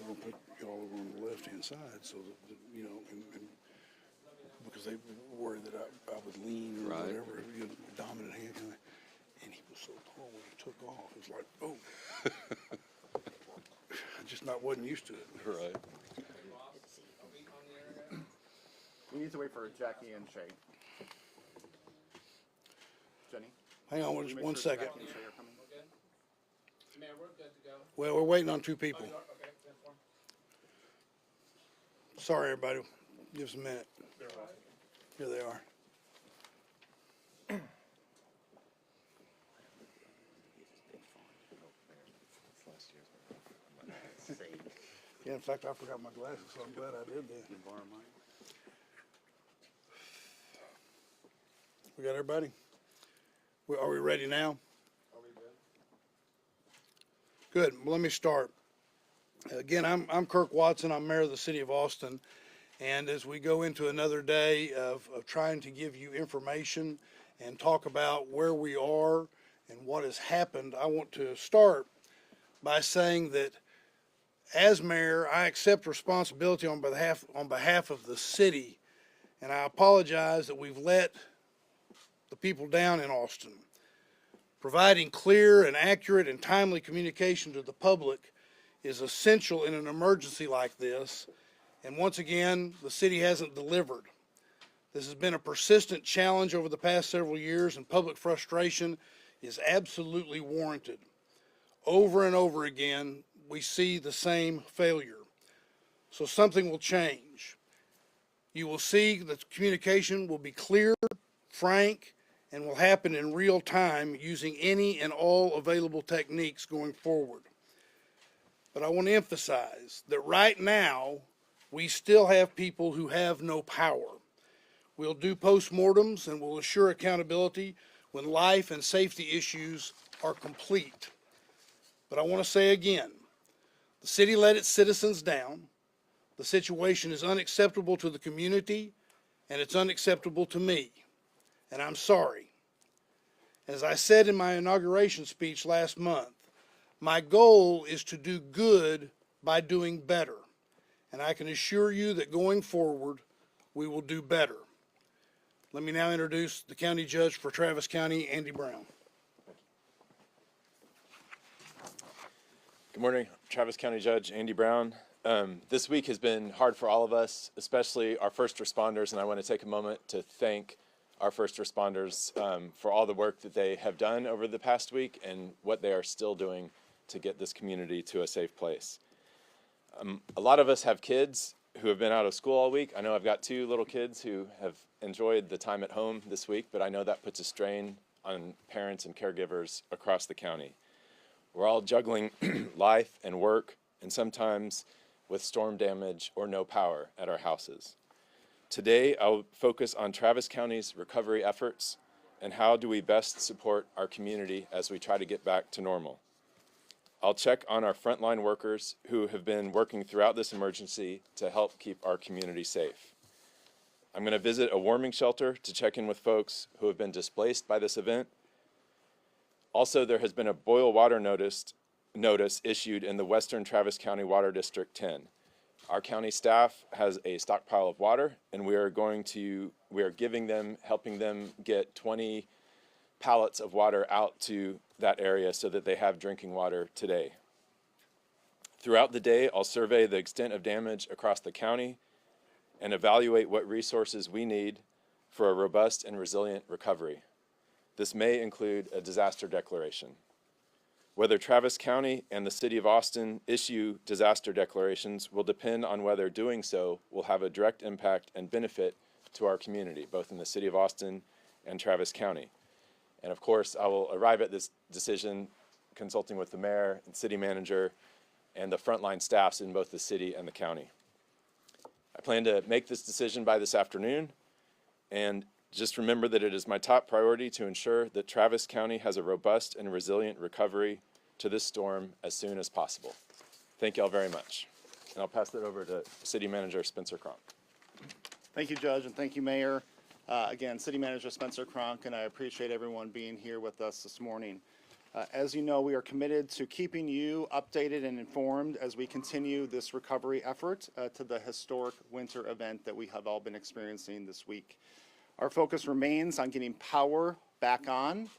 were going to put y'all over on the left-hand side, so that, you know, and because they were worried that I would lean or Right. whatever, you know, dominant hand kind of. And he was so tall when he took off. It was like, oh. I just wasn't used to it. Right. We need to wait for Jackie and Shay. Jenny? Hang on Can you make one sure second. Jackie and Shay are coming? Mayor, we're good to go. Well, we're waiting on 2 people. Okay, that's fine. Sorry, everybody. Give us a minute. Here they are. Yeah, in fact, I forgot my glasses, so I'm glad I did that. We got everybody? Are we ready now? Good. Well, let me start. Again, I'm Kirk Watson. I'm mayor of the city of Austin. And as we go into another day of trying to give you information and talk about where we are and what has happened, I want to start by saying that as mayor, I accept responsibility on behalf of the city, and I apologize that we've let the people down in Austin. Providing clear and accurate and timely communication to the public is essential in an emergency like this, and once again, the city hasn't delivered. This has been a persistent challenge over the past several years, and public frustration is absolutely warranted. Over and over again, we see the same failure. So something will change. You will see that communication will be clear, frank, and will happen in real time using any and all available techniques going forward. But I want to emphasize that right now, we still have people who have no power. We'll do postmortems and we'll assure accountability when life and safety issues are complete. But I want to say again, the city let its citizens down. The situation is unacceptable to the community, and it's unacceptable to me. And I'm sorry. As I said in my inauguration speech last month, my goal is to do good by doing better. And I can assure you that going forward, we will do better. Let me now introduce the county judge for Travis County, Andy Brown. Good morning, Travis County Judge Andy Brown. This week has been hard for all of us, especially our first responders, and I want to take a moment to thank our first responders for all the work that they have done over the past week and what they are still doing to get this community to a safe place. A lot of us have kids who have been out of school all week. I know I've got 2 little kids who have enjoyed the time at home this week, but I know that puts a strain on parents and caregivers across the county. We're all juggling life and work, and sometimes with storm damage or no power at our houses. Today, I'll focus on Travis County's recovery efforts and how do we best support our community as we try to get back to normal. I'll check on our frontline workers who have been working throughout this emergency to help keep our community safe. I'm going to visit a warming shelter to check in with folks who have been displaced by this event. Also, there has been a boil water notice issued in the Western Travis County Water District 10. Our county staff has a stockpile of water, and we are helping them get 20 pallets of water out to that area so that they have drinking water today. Throughout the day, I'll survey the extent of damage across the county and evaluate what resources we need for a robust and resilient recovery. This may include a disaster declaration. Whether Travis County and the City of Austin issue disaster declarations will depend on whether doing so will have a direct impact and benefit to our community, both in the City of Austin and Travis County. And of course, I will arrive at this decision consulting with the mayor and city manager and the frontline staffs in both the city and the county. I plan to make this decision by this afternoon, and just remember that it is my top priority to ensure that Travis County has a robust and resilient recovery to this storm as soon as possible. Thank you all very much. And I'll pass it over to City Manager Spencer Cronk. Thank you, Judge, and thank you, Mayor. Again, City Manager Spencer Cronk, and I appreciate everyone being here with us this morning. As you know, we are committed to keeping you updated and informed as we continue this recovery effort to the historic winter event that we have all been experiencing this week. Our focus remains on getting power back on,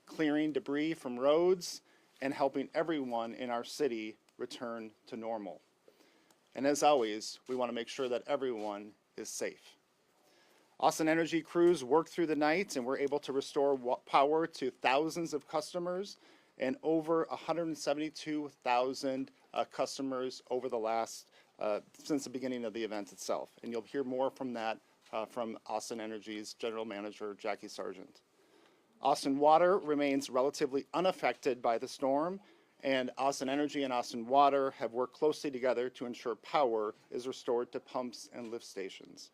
clearing debris from roads, and helping everyone in our city return to normal. And as always, we want to make sure that everyone is safe. Austin Energy crews worked through the night and were able to restore power to thousands of customers and over 172,000 customers over the last, since the beginning of the event itself. And you'll hear more from that from Austin Energy's General Manager, Jackie Sargent. Austin Water remains relatively unaffected by the storm, and Austin Energy and Austin Water have worked closely together to ensure power is restored to pumps and lift stations.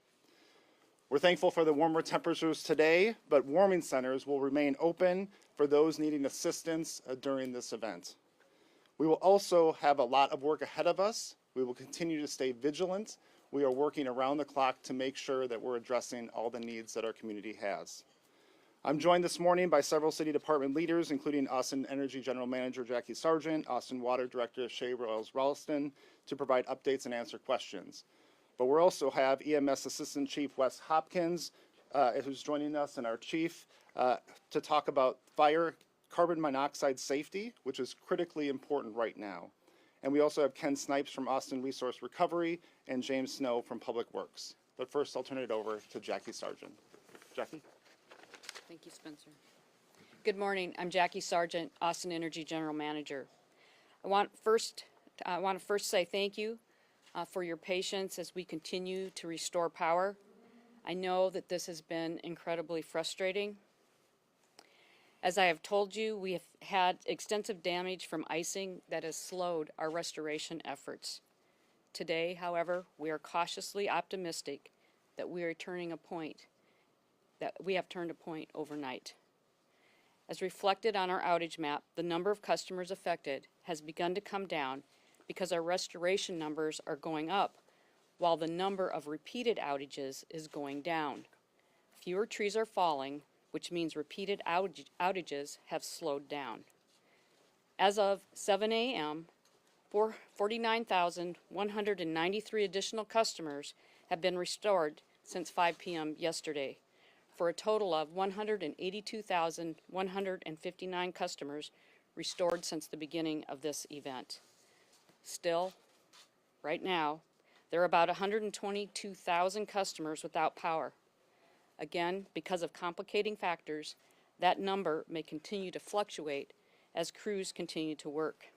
We're thankful for the warmer temperatures today, but warming centers will remain open for those needing assistance during this event. We will also have a lot of work ahead of us. We will continue to stay vigilant. We are working around the clock to make sure that we're addressing all the needs that our community has. I'm joined this morning by several city department leaders, including Austin Energy General Manager Jackie Sargent, Austin Water Director Shay Royals-Ralston, to provide updates and answer questions. But we also have EMS Assistant Chief Wes Hopkins, who's joining us, and our chief to talk about fire carbon monoxide safety, which is critically important right now. And we also have Ken Snipes from Austin Resource Recovery and James Snow from Public Works. But first, I'll turn it over to Jackie Sargent. Jackie? Thank you, Spencer. Good morning. I'm Jackie Sargent, Austin Energy General Manager. I want to first say thank you for your patience as we continue to restore power. I know that this has been incredibly frustrating. As I have told you, we have had extensive damage from icing that has slowed our restoration efforts. Today, however, we are cautiously optimistic that we have turned a point overnight. As reflected on our outage map, the number of customers affected has begun to come down because our restoration numbers are going up, while the number of repeated outages is going down. Fewer trees are falling, which means repeated outages have slowed down. As of 7 a.m., 49,193 additional customers have been restored since 5 p.m. yesterday, for a total of 182,159 customers restored since the beginning of this event. Still, right now, there are about 122,000 customers without power. Again, because of complicating factors, that number may continue to fluctuate as crews continue to work.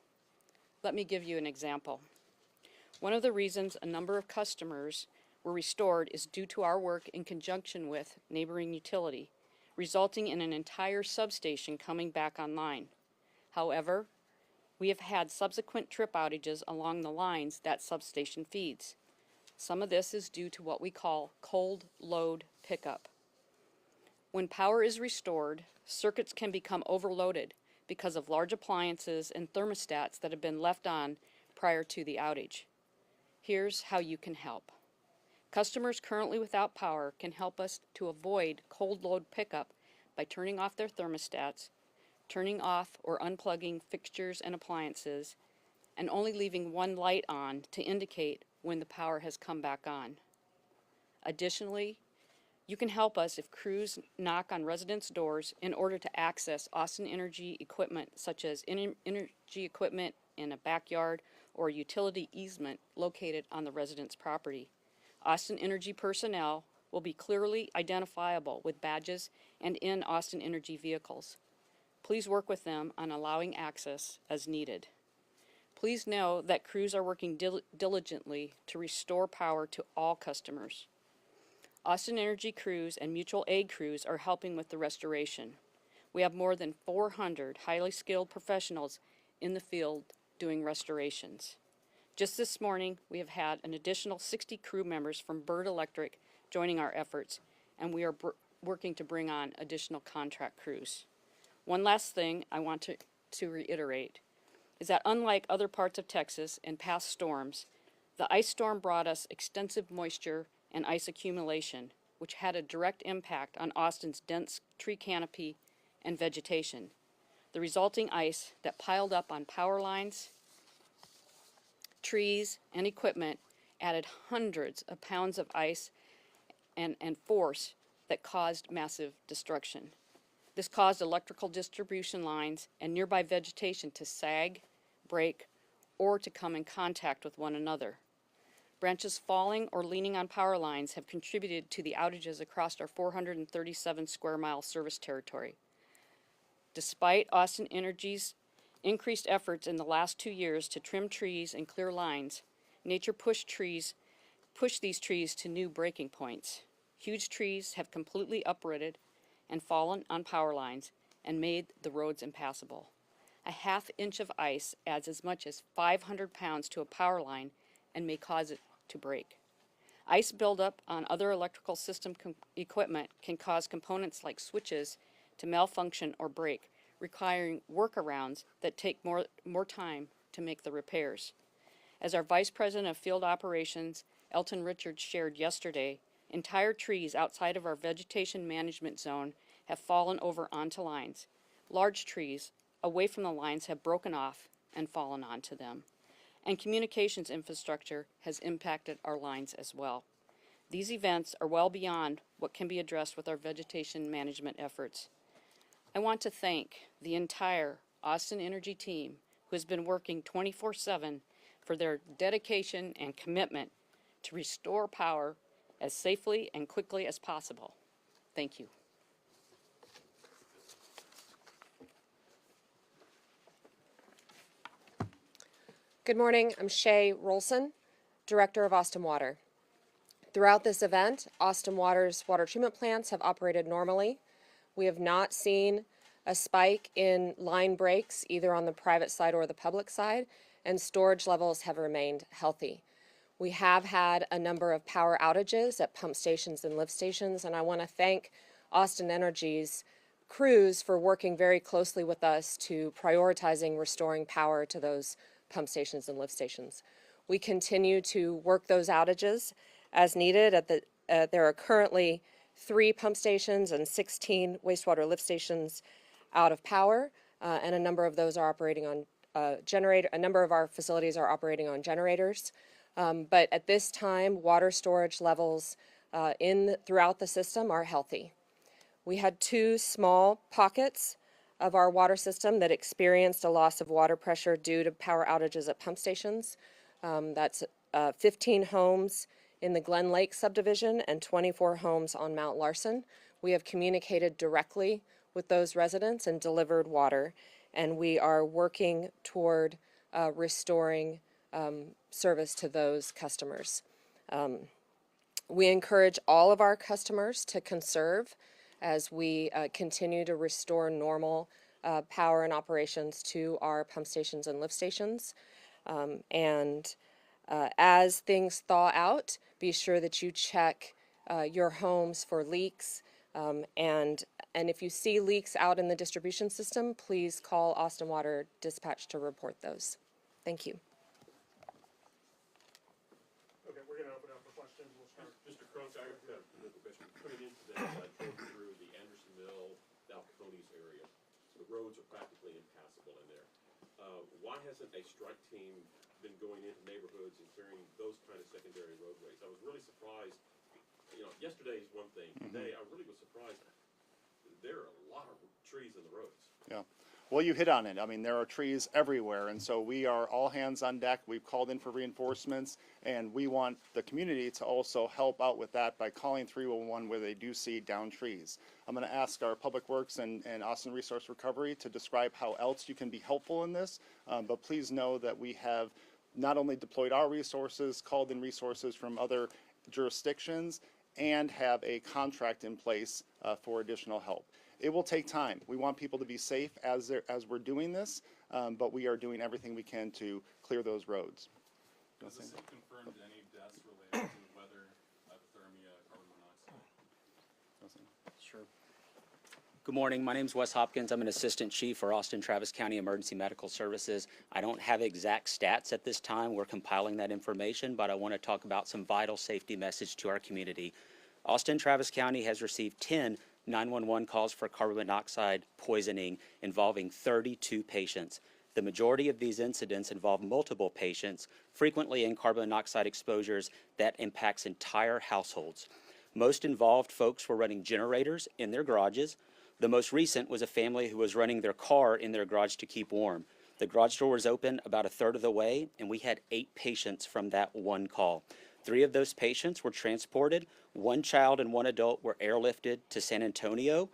Let me give you an example. One of the reasons a number of customers were restored is due to our work in conjunction with neighboring utility, resulting in an entire substation coming back online. However, we have had subsequent trip outages along the lines that substation feeds. Some of this is due to what we call cold load pickup. When power is restored, circuits can become overloaded because of large appliances and thermostats that have been left on prior to the outage. Here's how you can help. Customers currently without power can help us to avoid cold load pickup by turning off their thermostats, turning off or unplugging fixtures and appliances, and only leaving one light on to indicate when the power has come back on. Additionally, you can help us if crews knock on residents' doors in order to access Austin Energy equipment, such as energy equipment in a backyard or utility easement located on the resident's property. Austin Energy personnel will be clearly identifiable with badges and in Austin Energy vehicles. Please work with them on allowing access as needed. Please know that crews are working diligently to restore power to all customers. Austin Energy crews and mutual aid crews are helping with the restoration. We have more than 400 highly skilled professionals in the field doing restorations. Just this morning, we have had an additional 60 crew members from Bird Electric joining our efforts, and we are working to bring on additional contract crews. One last thing I want to reiterate is that unlike other parts of Texas and past storms, the ice storm brought us extensive moisture and ice accumulation, which had a direct impact on Austin's dense tree canopy and vegetation. The resulting ice that piled up on power lines, trees, and equipment added hundreds of pounds of ice and force that caused massive destruction. This caused electrical distribution lines and nearby vegetation to sag, break, or to come in contact with one another. Branches falling or leaning on power lines have contributed to the outages across our 437 square mile service territory. Despite Austin Energy's increased efforts in the last 2 years to trim trees and clear lines, nature pushed these trees to new breaking points. Huge trees have completely uprooted and fallen on power lines and made the roads impassable. A half inch of ice adds as much as 500 pounds to a power line and may cause it to break. Ice buildup on other electrical system equipment can cause components like switches to malfunction or break, requiring workarounds that take more time to make the repairs. As our Vice President of Field Operations, Elton Richards, shared yesterday, entire trees outside of our vegetation management zone have fallen over onto lines. Large trees away from the lines have broken off and fallen onto them. And communications infrastructure has impacted our lines as well. These events are well beyond what can be addressed with our vegetation management efforts. I want to thank the entire Austin Energy team who has been working 24/7 for their dedication and commitment to restore power as safely and quickly as possible. Thank you. Good morning. I'm Shay Rolson, Director of Austin Water. Throughout this event, Austin Water's water treatment plants have operated normally. We have not seen a spike in line breaks either on the private side or the public side, and storage levels have remained healthy. We have had a number of power outages at pump stations and lift stations, and I want to thank Austin Energy's crews for working very closely with us to prioritizing restoring power to those pump stations and lift stations. We continue to work those outages as needed. There are currently 3 pump stations and 16 wastewater lift stations out of power, and a number of those are operating on a number of our facilities are operating on generators. But at this time, water storage levels throughout the system are healthy. We had 2 small pockets of our water system that experienced a loss of water pressure due to power outages at pump stations. That's 15 homes in the Glen Lake subdivision and 24 homes on Mount Larson. We have communicated directly with those residents and delivered water, and we are working toward restoring service to those customers. We encourage all of our customers to conserve as we continue to restore normal power and operations to our pump stations and lift stations. As things thaw out, be sure that you check your homes for leaks. And if you see leaks out in the distribution system, please call Austin Water Dispatch to report those. Thank you. Okay, we're going to open up for questions. We'll start. Mr. Crunk, I have a question. Coming into this, I drove through the Anderson Mill, Dalcones area. The roads are practically impassable in there. Why hasn't a strike team been going into neighborhoods and clearing those kind of secondary roadways? I was really surprised. You know, yesterday is one thing. Today, I really was surprised. There are a lot of trees in the roads. Yeah. Well, you hit on it. I mean, there are trees everywhere, and so we are all hands on deck. We've called in for reinforcements, and we want the community to also help out with that by calling 311 where they do see downed trees. I'm going to ask our Public Works and Austin Resource Recovery to describe how else you can be helpful in this, but please know that we have not only deployed our resources, called in resources from other jurisdictions, and have a contract in place for additional help. It will take time. We want people to be safe as we're doing this, but we are doing everything we can to clear those roads. Has the city confirmed any deaths related to weather, hypothermia, carbon monoxide? Sure. Good morning. My name is Wes Hopkins. I'm an assistant chief for Austin Travis County Emergency Medical Services. I don't have exact stats at this time. We're compiling that information, but I want to talk about some vital safety message to our community. Austin Travis County has received 10 911 calls for carbon monoxide poisoning involving 32 patients. The majority of these incidents involve multiple patients, frequently in carbon monoxide exposures that impacts entire households. Most involved folks were running generators in their garages. The most recent was a family who was running their car in their garage to keep warm. The garage door was open about a third of the way, and we had 8 patients from that one call. 3 of those patients were transported. 1 child and 1 adult were airlifted to San Antonio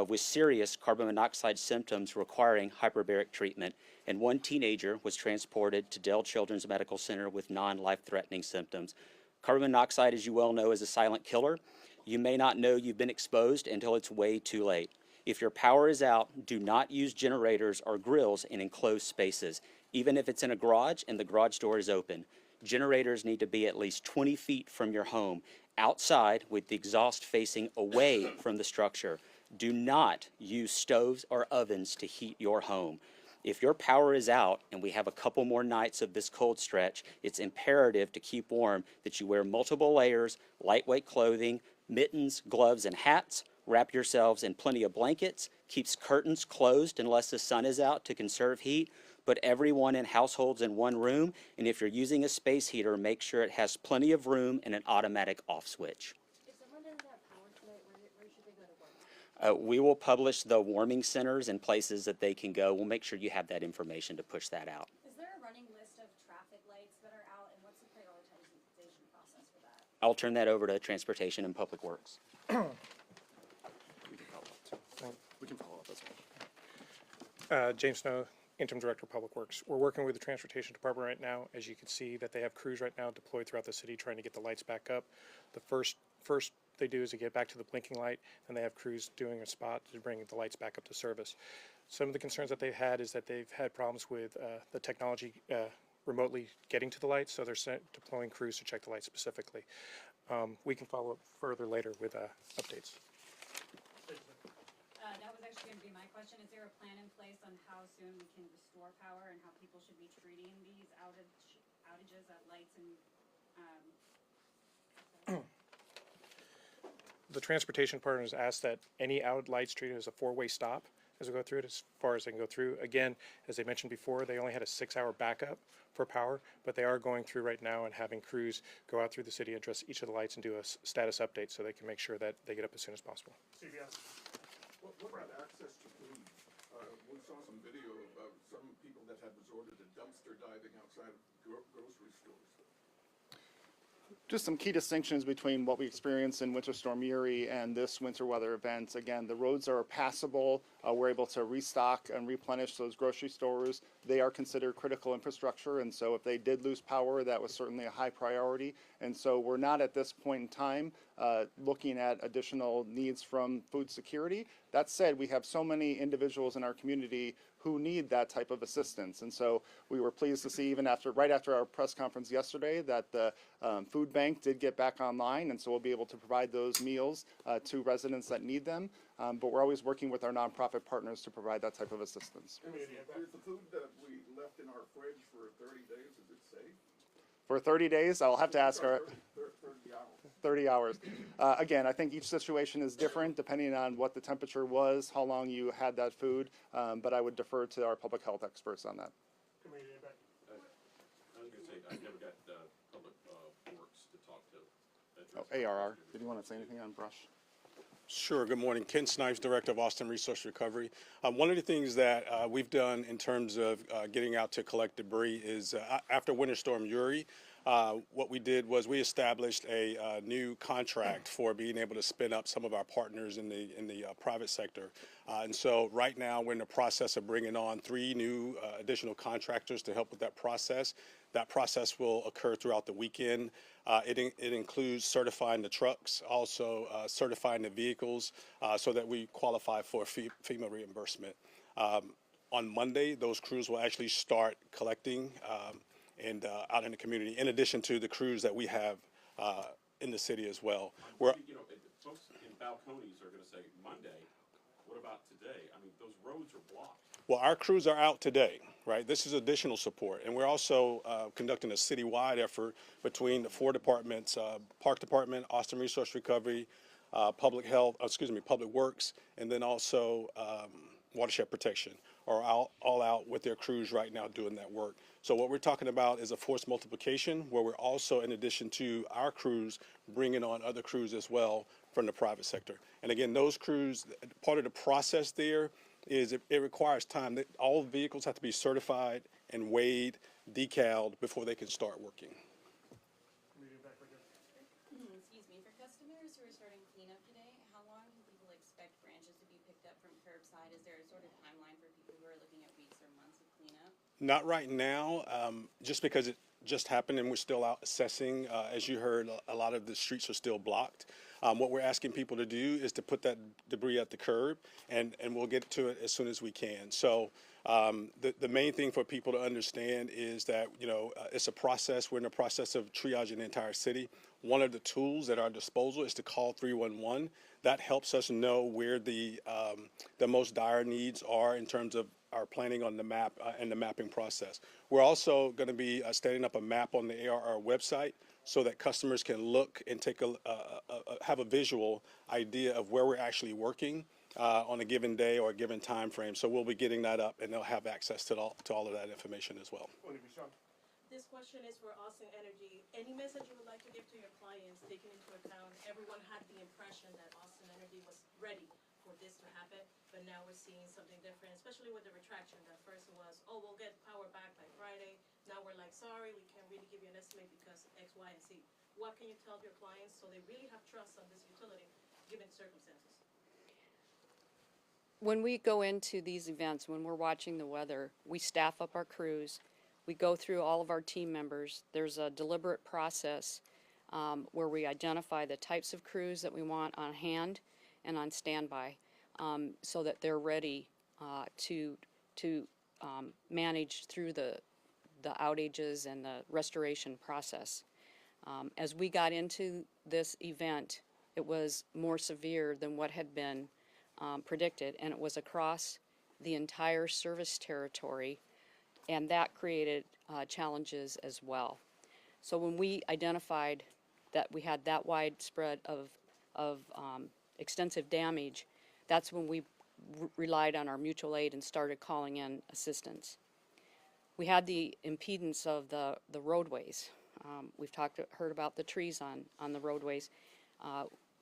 with serious carbon monoxide symptoms requiring hyperbaric treatment, and 1 teenager was transported to Dell Children's Medical Center with non-life-threatening symptoms. Carbon monoxide, as you well know, is a silent killer. You may not know you've been exposed until it's way too late. If your power is out, do not use generators or grills in enclosed spaces, even if it's in a garage and the garage door is open. Generators need to be at least 20 feet from your home, outside with the exhaust facing away from the structure. Do not use stoves or ovens to heat your home. If your power is out and we have a couple more nights of this cold stretch, it's imperative to keep warm that you wear multiple layers, lightweight clothing, mittens, gloves, and hats. Wrap yourselves in plenty of blankets. Keeps curtains closed unless the sun is out to conserve heat. Put everyone in households in one room, and if you're using a space heater, make sure it has plenty of room and an automatic off switch. If someone doesn't have power tonight, where should they go to work? We will publish the warming centers and places that they can go. We'll make sure you have that information to push that out. Is there a running list of traffic lights that are out, and what's the prioritization process for that? I'll turn that over to Transportation and Public Works. We can follow up as well. James Snow, Interim Director of Public Works. We're working with the Transportation Department right now. As you can see, that they have crews right now deployed throughout the city trying to get the lights back up. The first they do is they get back to the blinking light, and they have crews doing a spot to bring the lights back up to service. Some of the concerns that they've had is that they've had problems with the technology remotely getting to the lights, so they're deploying crews to check the lights specifically. We can follow up further later with updates. That was actually going to be my question. Is there a plan in place on how soon we can restore power and how people should be treating these outages at lights and The transportation partners asked that any out lights treated as a 4-way stop as we go through it, as far as they can go through. Again, as they mentioned before, they only had a 6-hour backup for power, but they are going through right now and having crews go out through the city, address each of the lights, and do a status update so they can make sure that they get up as soon as possible. CBS. What about access to food? We saw some video of some people that had resorted to dumpster diving outside of grocery stores. Just some key distinctions between what we experienced in Winter Storm Uri and this winter weather event. Again, the roads are passable. We're able to restock and replenish those grocery stores. They are considered critical infrastructure, and so if they did lose power, that was certainly a high priority. And so we're not at this point in time looking at additional needs from food security. That said, we have so many individuals in our community who need that type of assistance. And so we were pleased to see, even right after our press conference yesterday, that the food bank did get back online, and so we'll be able to provide those meals to residents that need them. But we're always working with our nonprofit partners to provide that type of assistance. Is the food that we left in our fridge for 30 days, is it safe? For 30 days, I'll have to ask our 30 hours. 30 hours. Again, I think each situation is different depending on what the temperature was, how long you had that food, but I would defer to our public health experts on that. I was going to say, I never got Public Works to talk to. ARR, did you want to say anything on brush? Sure. Good morning. Ken Snipes, Director of Austin Resource Recovery. One of the things that we've done in terms of getting out to collect debris is after Winter Storm Uri, what we did was we established a new contract for being able to spin up some of our partners in the private sector. And so right now we're in the process of bringing on 3 new additional contractors to help with that process. That process will occur throughout the weekend. It includes certifying the trucks, also certifying the vehicles so that we qualify for FEMA reimbursement. On Monday, those crews will actually start collecting and out in the community, in addition to the crews that we have in the city as well. Folks in balconies are going to say, Monday, what about today? I mean, those roads are blocked. Well, our crews are out today, right? This is additional support. And we're also conducting a citywide effort between the 4 departments, Park Department, Austin Resource Recovery, public health, public works, and then also watershed protection are all out with their crews right now doing that work. So what we're talking about is a force multiplication, where we're also, in addition to our crews, bringing on other crews as well from the private sector. And again, those crews, part of the process there is it requires time. All vehicles have to be certified and weighed, decaled before they can start working. Excuse me, for customers who are starting cleanup today, how long can people expect branches to be picked up from curbside? Is there a sort of timeline for people who are looking at weeks or months of cleanup? Not right now, just because it just happened and we're still out assessing. As you heard, a lot of the streets are still blocked. What we're asking people to do is to put that debris at the curb, and we'll get to it as soon as we can. So the main thing for people to understand is that, it's a process. We're in the process of triaging the entire city. One of the tools at our disposal is to call 311. That helps us know where the most dire needs are in terms of our planning on the map and the mapping process. We're also going to be standing up a map on the ARR website so that customers can look and have a visual idea of where we're actually working on a given day or a given time frame. So we'll be getting that up, and they'll have access to all of that information as well. This question is for Austin Energy. Any message you would like to give to your clients, taking into account everyone had the impression that Austin Energy was ready for this to happen, but now we're seeing something different, especially with the retraction. That first was, oh, we'll get power back by Friday. Now we're like, sorry, we can't really give you an estimate because X, Y, and Z. What can you tell your clients so they really have trust on this utility, given circumstances? When we go into these events, when we're watching the weather, we staff up our crews. We go through all of our team members. There's a deliberate process where we identify the types of crews that we want on hand and on standby, so that they're ready to manage through the outages and the restoration process. As we got into this event, it was more severe than what had been predicted, and it was across the entire service territory, and that created challenges as well. So when we identified that we had that widespread of extensive damage, that's when we relied on our mutual aid and started calling in assistance. We had the impedance of the roadways. We've heard about the trees on the roadways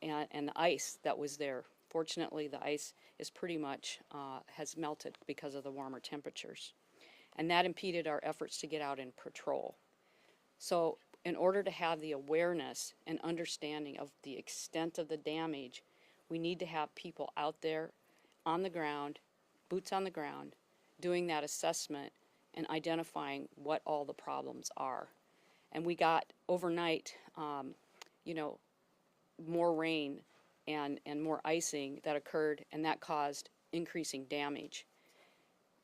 and the ice that was there. Fortunately, the ice is pretty much has melted because of the warmer temperatures. And that impeded our efforts to get out and patrol. So in order to have the awareness and understanding of the extent of the damage, we need to have people out there on the ground, boots on the ground, doing that assessment and identifying what all the problems are. And we got overnight, more rain and more icing that occurred, and that caused increasing damage.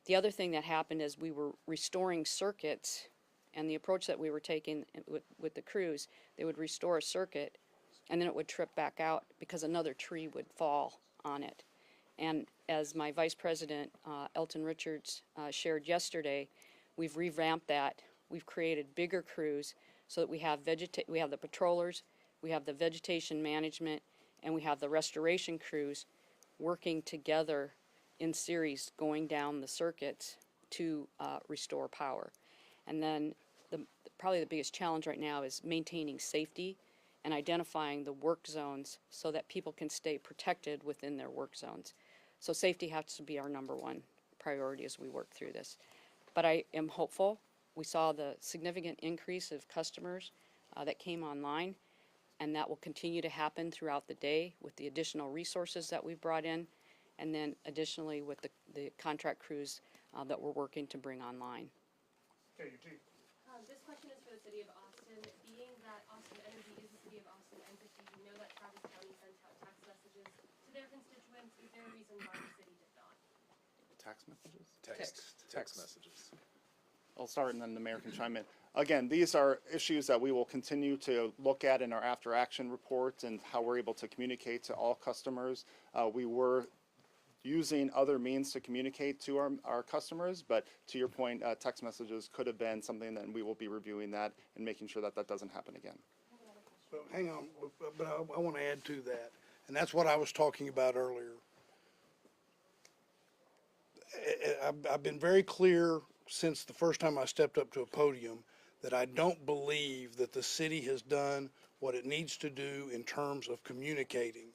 The other thing that happened is we were restoring circuits, and the approach that we were taking with the crews, they would restore a circuit and then it would trip back out because another tree would fall on it. And as my Vice President, Elton Richards, shared yesterday, we've revamped that. We've created bigger crews so that we have the patrollers, we have the vegetation management, and we have the restoration crews working together in series going down the circuits to restore power. And then probably the biggest challenge right now is maintaining safety and identifying the work zones so that people can stay protected within their work zones. So safety has to be our number one priority as we work through this. But I am hopeful. We saw the significant increase of customers that came online, and that will continue to happen throughout the day with the additional resources that we've brought in, and then additionally with the contract crews that we're working to bring online. This question is for the City of Austin. Being that Austin Energy is a City of Austin entity, we know that Travis County sent out text messages to their constituents. Is there a reason why the city did not? Text messages? Text messages. I'll start and then the mayor can chime in. Again, these are issues that we will continue to look at in our after action report and how we're able to communicate to all customers. We were using other means to communicate to our customers, but to your point, text messages could have been something that we will be reviewing that and making sure that that doesn't happen again. But hang on, but I want to add to that. And that's what I was talking about earlier. I've been very clear since the first time I stepped up to a podium that I don't believe that the city has done what it needs to do in terms of communicating.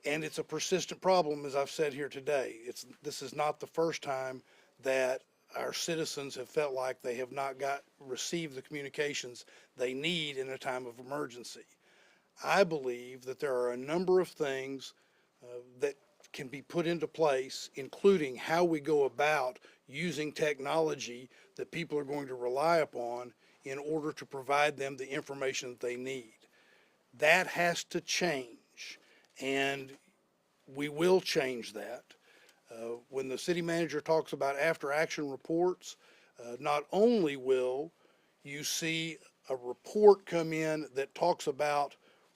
And it's a persistent problem, as I've said here today. This is not the first time that our citizens have felt like they have not received the communications they need in a time of emergency. I believe that there are a number of things that can be put into place, including how we go about using technology that people are going to rely upon in order to provide them the information that they need. That has to change, and we will change that. When the city manager talks about after-action reports, not only will you see a report come in that talks about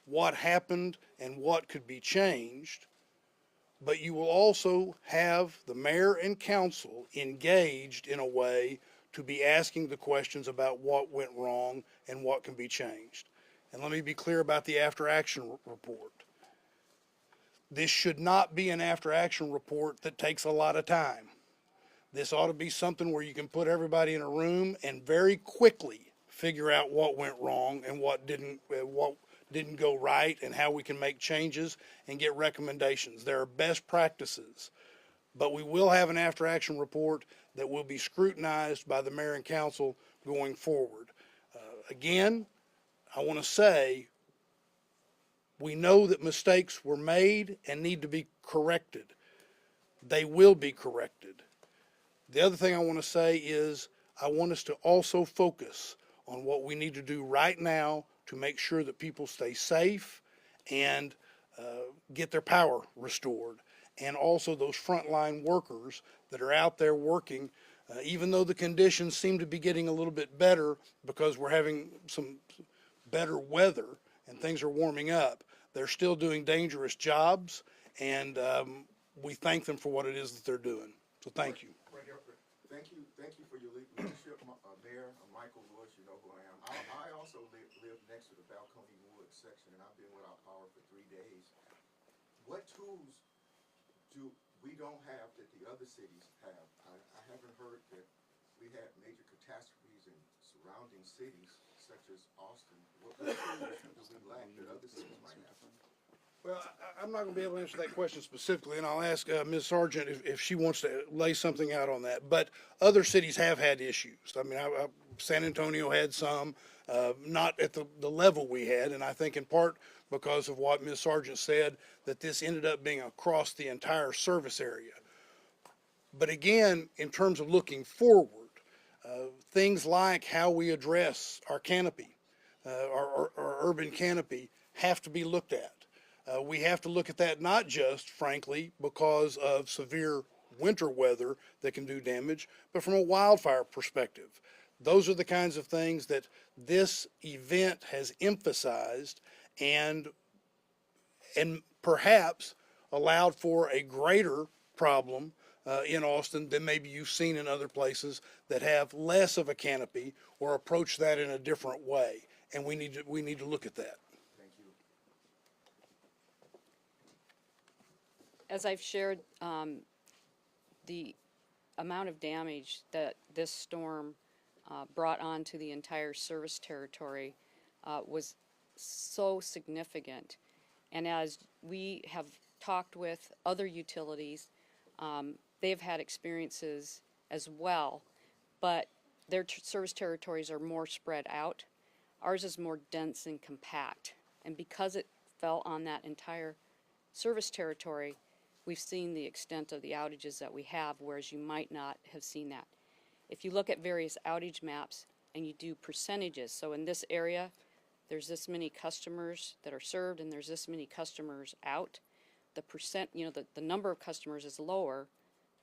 what happened and what could be changed, but you will also have the mayor and council engaged in a way to be asking the questions about what went wrong and what can be changed. And let me be clear about the after-action report. This should not be an after-action report that takes a lot of time. This ought to be something where you can put everybody in a room and very quickly figure out what went wrong and what didn't go right, and how we can make changes and get recommendations. There are best practices, but we will have an after-action report that will be scrutinized by the mayor and council going forward. Again, I want to say, we know that mistakes were made and need to be corrected. They will be corrected. The other thing I want to say is I want us to also focus on what we need to do right now to make sure that people stay safe and get their power restored. And also those frontline workers that are out there working, even though the conditions seem to be getting a little bit better because we're having some better weather and things are warming up, they're still doing dangerous jobs, and we thank them for what it is that they're doing. So thank you. Thank you for your leadership, Mayor Michael Woods. You know who I am. I also live next to the Balcony Woods section, and I've been without power for 3 days. What tools do we don't have that the other cities have? I haven't heard that we had major catastrophes in surrounding cities such as Austin. What tools do we lack that other cities might have? Well, I'm not going to be able to answer that question specifically, and I'll ask Ms. Sargent if she wants to lay something out on that. But other cities have had issues. I mean, San Antonio had some, not at the level we had, and I think in part because of what Ms. Sargent said, that this ended up being across the entire service area. But again, in terms of looking forward, things like how we address our canopy, our urban canopy, have to be looked at. We have to look at that not just, frankly, because of severe winter weather that can do damage, but from a wildfire perspective. Those are the kinds of things that this event has emphasized and perhaps allowed for a greater problem in Austin than maybe you've seen in other places that have less of a canopy or approach that in a different way. And we need to look at that. As I've shared, the amount of damage that this storm brought onto the entire service territory was so significant. And as we have talked with other utilities, they've had experiences as well, but their service territories are more spread out. Ours is more dense and compact. And because it fell on that entire service territory, we've seen the extent of the outages that we have, whereas you might not have seen that. If you look at various outage maps and you do percentages, so in this area, there's this many customers that are served and there's this many customers out, the percent, the number of customers is lower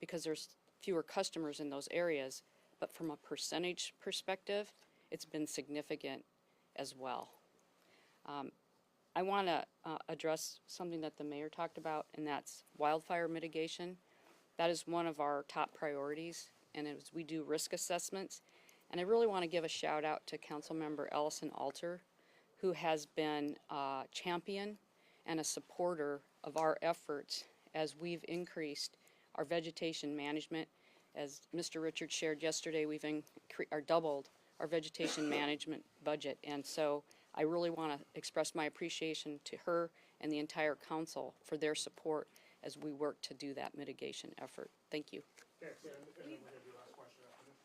because there's fewer customers in those areas, but from a percentage perspective, it's been significant as well. I want to address something that the mayor talked about, and that's wildfire mitigation. That is one of our top priorities, and as we do risk assessments. And I really want to give a shout out to Councilmember Ellison Alter, who has been a champion and a supporter of our efforts as we've increased our vegetation management. As Mr. Richards shared yesterday, we've doubled our vegetation management budget. And so I really want to express my appreciation to her and the entire council for their support as we work to do that mitigation effort. Thank you. Okay, and then we're gonna do last question after this.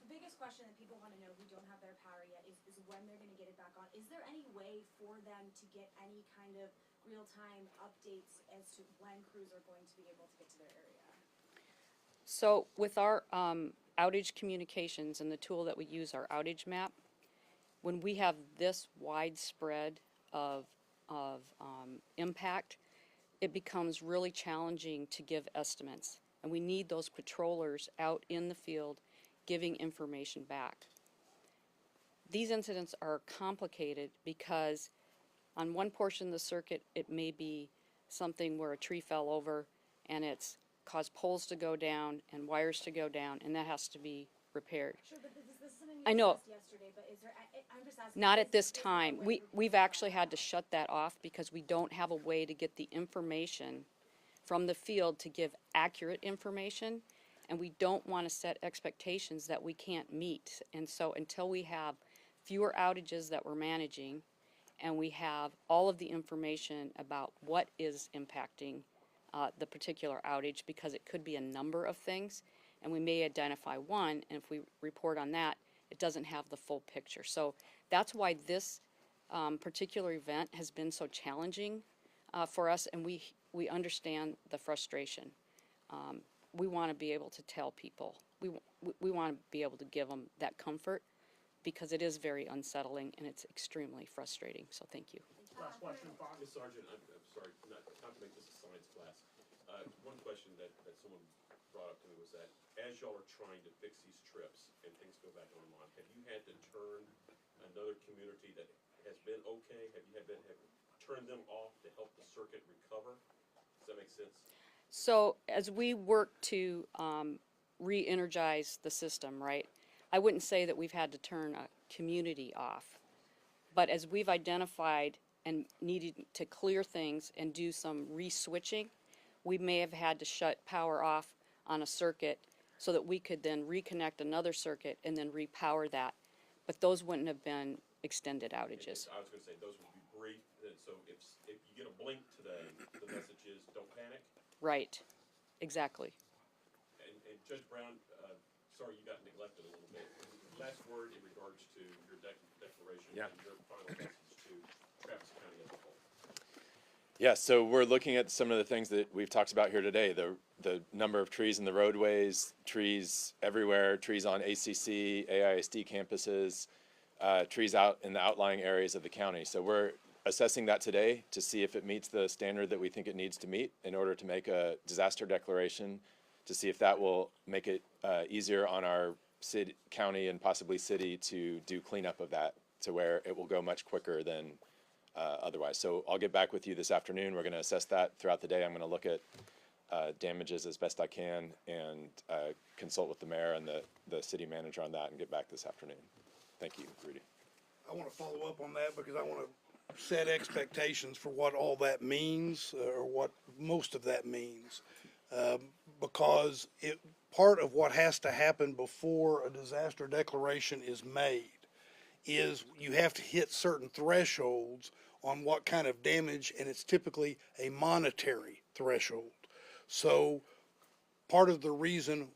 The biggest question that people wanna know who don't have their power yet is when they're gonna get it back on. Is there any way for them to get any kind of real-time updates as to when crews are going to be able to get to their area? So with our outage communications and the tool that we use, our outage map, when we have this widespread of impact, it becomes really challenging to give estimates. And we need those patrollers out in the field giving information back. These incidents are complicated because on one portion of the circuit, it may be something where a tree fell over and it's caused poles to go down and wires to go down, and that has to be repaired. Sure, but this is something I you know. discussed yesterday, but is there, I'm just asking. Not at is- this is there a time. way We've actually had to shut that off because we don't have a way to get the information from the field to give accurate information, and we don't want to set expectations that we can't meet. And so until we have fewer outages that we're managing, and we have all of the information about what is impacting the particular outage, because it could be a number of things, and we may identify one, and if we report on that, it doesn't have the full picture. So that's why this particular event has been so challenging for us, and we understand the frustration. We want to be able to tell people. We want to be able to give them that comfort, because it is very unsettling and it's extremely frustrating. So thank you. Last question, Bob. Ms. Sargent, I'm sorry, not to make this a science class. One question that someone brought up to me was that as y'all are trying to fix these trips and things go back online, have you had to turn another community that has been okay? Have you turned them off to help the circuit recover? Does that make sense? So as we work to re-energize the system, right, I wouldn't say that we've had to turn a community off. But as we've identified and needed to clear things and do some re-switching, we may have had to shut power off on a circuit so that we could then reconnect another circuit and then repower that. But those wouldn't have been extended outages. I was going to say, those would be brief, so if you get a blink today, the message is don't panic. Right, exactly. And Judge Brown, sorry you got neglected a little bit. Last word in regards to your declaration and your final message to Travis County as a whole. Yeah, so we're looking at some of the things that we've talked about here today, the number of trees in the roadways, trees everywhere, trees on ACC, AISD campuses, trees out in the outlying areas of the county. So we're assessing that today to see if it meets the standard that we think it needs to meet in order to make a disaster declaration, to see if that will make it easier on our city, county, and possibly city to do cleanup of that to where it will go much quicker than otherwise. So I'll get back with you this afternoon. We're going to assess that throughout the day. I'm going to look at damages as best I can and consult with the mayor and the city manager on that and get back this afternoon. Thank you, Rudy. I want to follow up on that because I want to set expectations for what all that means, or what most of that means. Because part of what has to happen before a disaster declaration is made is you have to hit certain thresholds on what kind of damage, and it's typically a monetary threshold. So part of the reason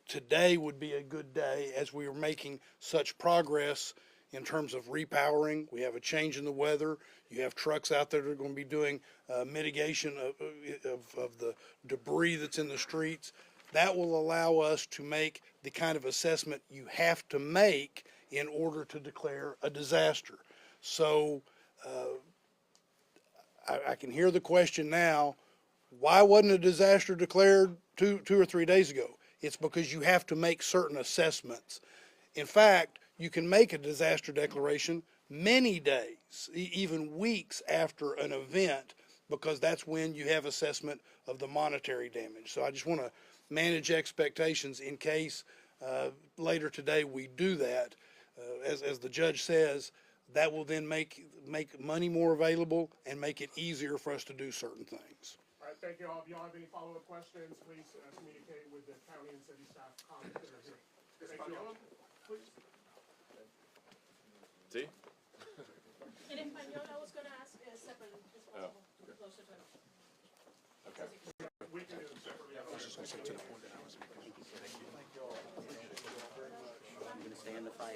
today would be a good day, as we are making such progress in terms of repowering. We have a change in the weather. You have trucks out there that are going to be doing mitigation of the debris that's in the streets. That will allow us to make the kind of assessment you have to make in order to declare a disaster. So I can hear the question now, why wasn't a disaster declared two or 3 days ago? It's because you have to make certain assessments. In fact, you can make a disaster declaration many days, even weeks after an event, because that's when you have assessment of the monetary damage. So I just want to manage expectations in case later today we do that. As the judge says, that will then make money more available and make it easier for us to do certain things. All right, thank you all. If you all have any follow-up questions, please communicate with the county and city staff colleagues that are here. Thank you all. Please. See? And in Español, I was gonna ask separately, if possible, closer to it. Okay. We can do them separately. I was just gonna say to the point that I was making. I'm gonna stay in the fight.